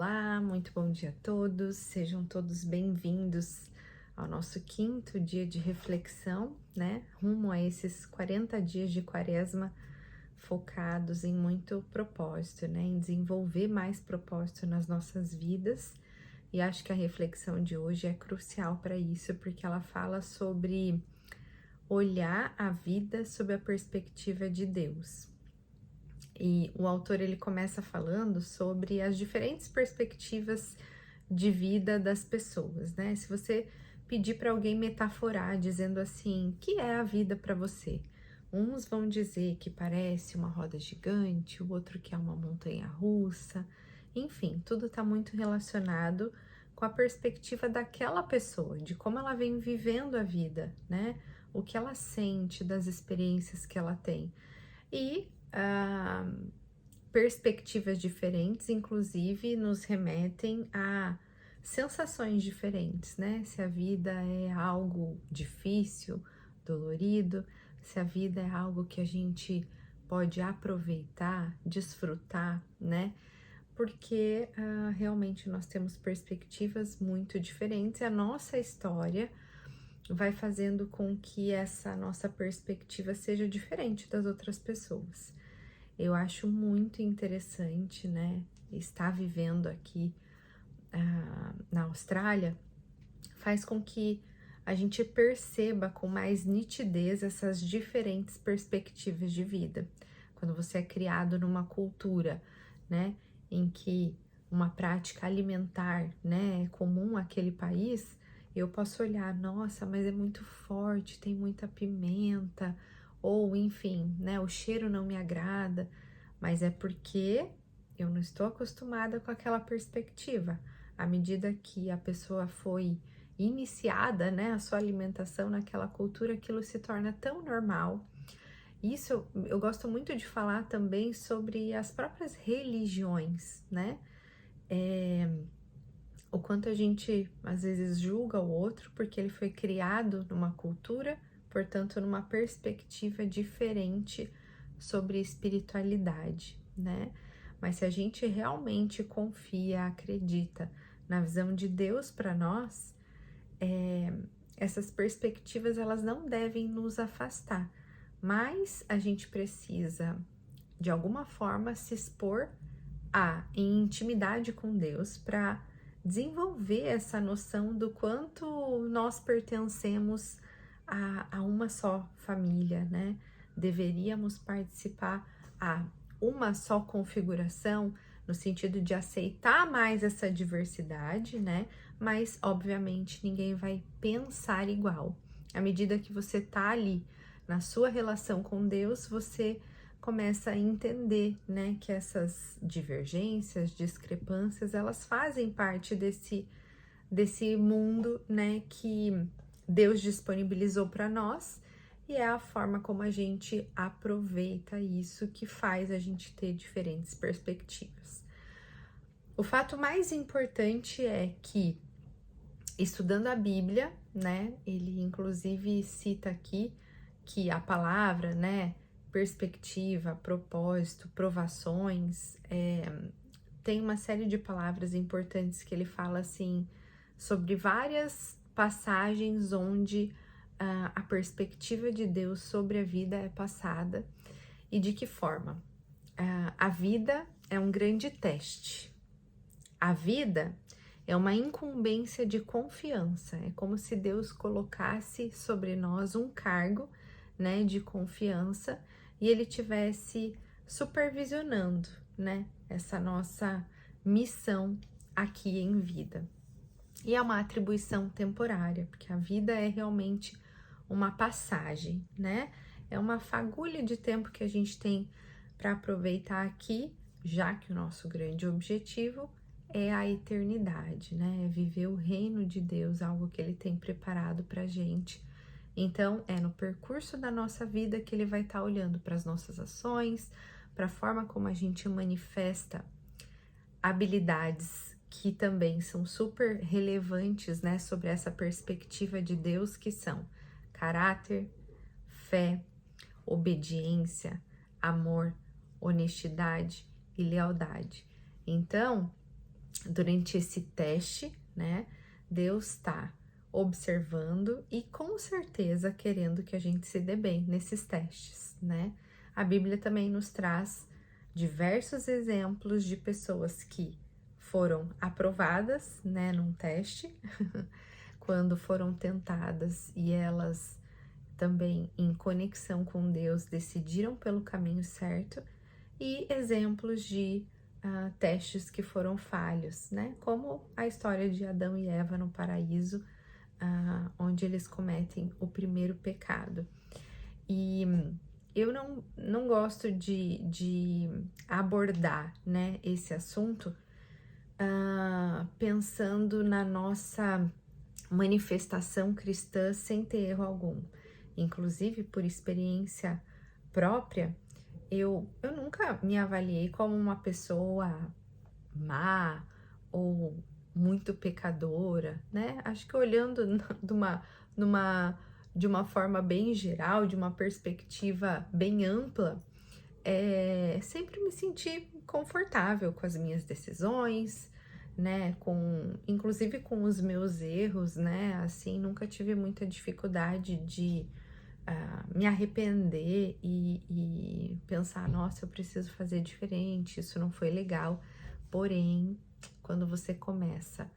Olá, muito bom dia a todos, sejam todos bem-vindos ao nosso 5º dia de reflexão, né? Rumo a esses 40 dias de quaresma focados em muito propósito, né? Em desenvolver mais propósito nas nossas vidas. E acho que a reflexão de hoje é crucial para isso, porque ela fala sobre olhar a vida sob a perspectiva de Deus. E o autor ele começa falando sobre as diferentes perspectivas de vida das pessoas, né? Se você pedir para alguém metaforar, dizendo assim, o que é a vida para você? Uns vão dizer que parece uma roda gigante, o outro que é uma montanha russa. Enfim, tudo está muito relacionado com a perspectiva daquela pessoa, de como ela vem vivendo a vida, né? O que ela sente das experiências que ela tem. E perspectivas diferentes, inclusive, nos remetem a sensações diferentes, né? Se a vida é algo difícil, dolorido, se a vida é algo que a gente pode aproveitar, desfrutar, né? Porque realmente nós temos perspectivas muito diferentes e a nossa história vai fazendo com que essa nossa perspectiva seja diferente das outras pessoas. Eu acho muito interessante, né, estar vivendo aqui na Austrália, faz com que a gente perceba com mais nitidez essas diferentes perspectivas de vida. Quando você é criado numa cultura, né, em que uma prática alimentar, né, é comum àquele país, eu posso olhar, nossa, mas é muito forte, tem muita pimenta, ou enfim, né, o cheiro não me agrada, mas é porque eu não estou acostumada com aquela perspectiva. À medida que a pessoa foi iniciada, né, a sua alimentação naquela cultura, aquilo se torna tão normal. Isso eu gosto muito de falar também sobre as próprias religiões, né? O quanto a gente às vezes julga o outro porque ele foi criado numa cultura, portanto, numa perspectiva diferente sobre espiritualidade, né? Mas se a gente realmente confia, acredita na visão de Deus para nós, essas perspectivas elas não devem nos afastar, mas a gente precisa de alguma forma se expor em intimidade com Deus para desenvolver essa noção do quanto nós pertencemos a uma só família, né? Deveríamos participar a uma só configuração, no sentido de aceitar mais essa diversidade, né? Mas, obviamente, ninguém vai pensar igual. À medida que você tá ali na sua relação com Deus, você começa a entender, né, que essas divergências, discrepâncias, elas fazem parte desse mundo, né, que Deus disponibilizou para nós, e é a forma como a gente aproveita isso que faz a gente ter diferentes perspectivas. O fato mais importante é que, estudando a Bíblia, né, ele inclusive cita aqui que a palavra, né, perspectiva, propósito, provações, tem uma série de palavras importantes que ele fala assim sobre várias passagens onde a perspectiva de Deus sobre a vida é passada e de que forma. A vida é um grande teste. A vida é uma incumbência de confiança. É como se Deus colocasse sobre nós um cargo, né, de confiança e ele tivesse supervisionando, né, essa nossa missão aqui em vida. E é uma atribuição temporária, porque a vida é realmente uma passagem, né? É uma fagulha de tempo que a gente tem para aproveitar aqui, já que o nosso grande objetivo é a eternidade, né? É viver o reino de Deus, algo que ele tem preparado para a gente. Então, é no percurso da nossa vida que ele vai estar olhando para as nossas ações, para a forma como a gente manifesta habilidades que também são super relevantes, né, sobre essa perspectiva de Deus, que são caráter, fé, obediência, amor, honestidade e lealdade. Então, durante esse teste, né, Deus está observando e com certeza querendo que a gente se dê bem nesses testes, né? A Bíblia também nos traz diversos exemplos de pessoas que foram aprovadas, né, num teste, quando foram tentadas e elas também em conexão com Deus decidiram pelo caminho certo, e exemplos de testes que foram falhos, né? Como a história de Adão e Eva no paraíso, onde eles cometem o primeiro pecado. E eu não gosto de abordar, né, esse assunto pensando na nossa manifestação cristã sem ter erro algum. Inclusive, por experiência própria, eu nunca me avaliei como uma pessoa má ou muito pecadora, né? Acho que olhando de uma forma bem geral, de uma perspectiva bem ampla, sempre me senti confortável com as minhas decisões, né? Inclusive com os meus erros, né? Assim, nunca tive muita dificuldade de me arrepender e pensar, nossa, eu preciso fazer diferente, isso não foi legal. Porém, quando você começa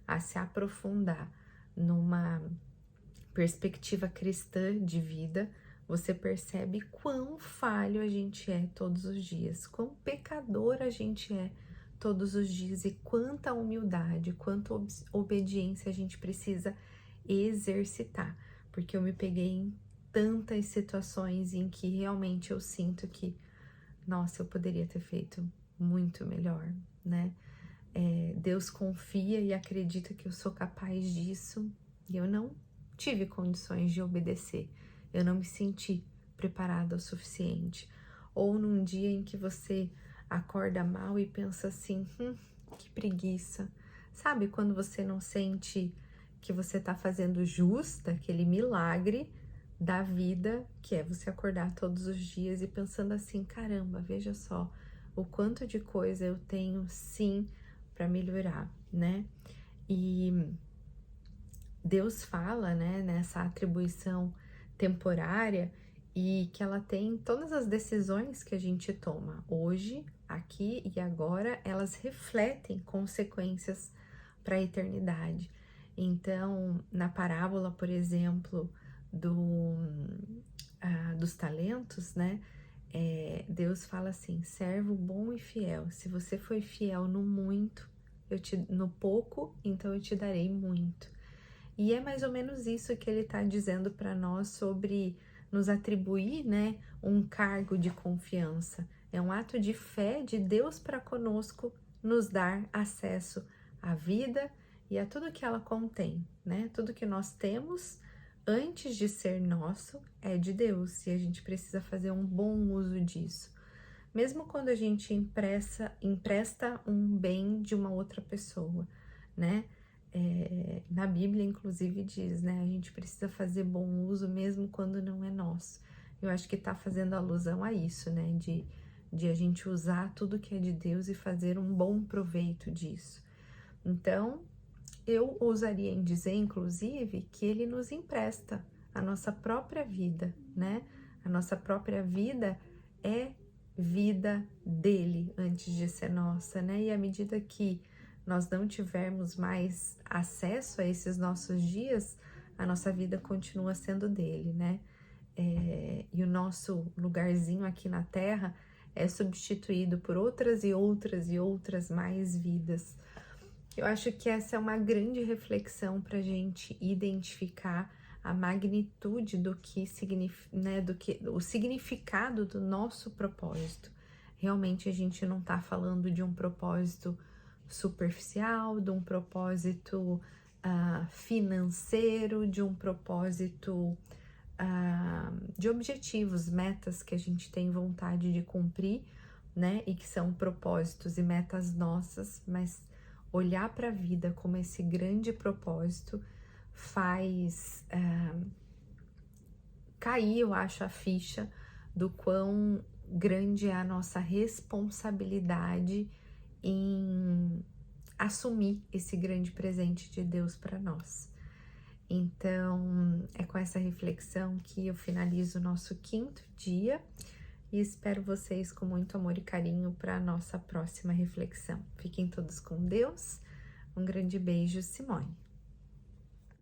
a se aprofundar numa perspectiva cristã de vida, você percebe quão falho a gente é todos os dias, quão pecador a gente é todos os dias e quanta humildade, quanta obediência a gente precisa exercitar, porque eu me peguei em tantas situações em que realmente eu sinto que, nossa, eu poderia ter feito muito melhor, né? Deus confia e acredita que eu sou capaz disso e eu não tive condições de obedecer, eu não me senti preparada o suficiente. Ou num dia em que você acorda mal e pensa assim, que preguiça. Sabe quando você não sente que você tá fazendo jus daquele milagre da vida, que é você acordar todos os dias e pensando assim, caramba, veja só o quanto de coisa eu tenho sim para melhorar, né? E Deus fala, né, nessa atribuição temporária e que ela tem todas as decisões que a gente toma hoje, aqui e agora, elas refletem consequências para a eternidade. Então, na parábola, por exemplo, dos talentos, né, Deus fala assim, servo bom e fiel, se você foi fiel no muito, no pouco, então eu te darei muito. E é mais ou menos isso que ele está dizendo para nós sobre nos atribuir, né, um cargo de confiança. É um ato de fé de Deus para conosco nos dar acesso à vida e a tudo que ela contém, né? Tudo que nós temos antes de ser nosso é de Deus e a gente precisa fazer um bom uso disso. Mesmo quando a gente empresta um bem de uma outra pessoa, né? Na Bíblia, inclusive, diz, né? A gente precisa fazer bom uso mesmo quando não é nosso. Eu acho que tá fazendo alusão a isso, né? De a gente usar tudo que é de Deus e fazer um bom proveito disso. Então, eu ousaria em dizer, inclusive, que ele nos empresta a nossa própria vida, né? A nossa própria vida é vida dele antes de ser nossa, né? E à medida que nós não tivermos mais acesso a esses nossos dias, a nossa vida continua sendo dele, né? E o nosso lugarzinho aqui na Terra é substituído por outras e outras e outras mais vidas. Eu acho que essa é uma grande reflexão para a gente identificar a magnitude do que significa, né, o significado do nosso propósito. Realmente a gente não está falando de um propósito superficial, de um propósito financeiro, de um propósito de objetivos, metas que a gente tem vontade de cumprir, né? E que são propósitos e metas nossas, mas olhar para a vida como esse grande propósito faz cair, eu acho, a ficha do quão grande é a nossa responsabilidade em assumir esse grande presente de Deus para nós. Então, é com essa reflexão que eu finalizo o nosso 5º dia e espero vocês com muito amor e carinho para a nossa próxima reflexão. Fiquem todos com Deus. Um grande beijo, Simone.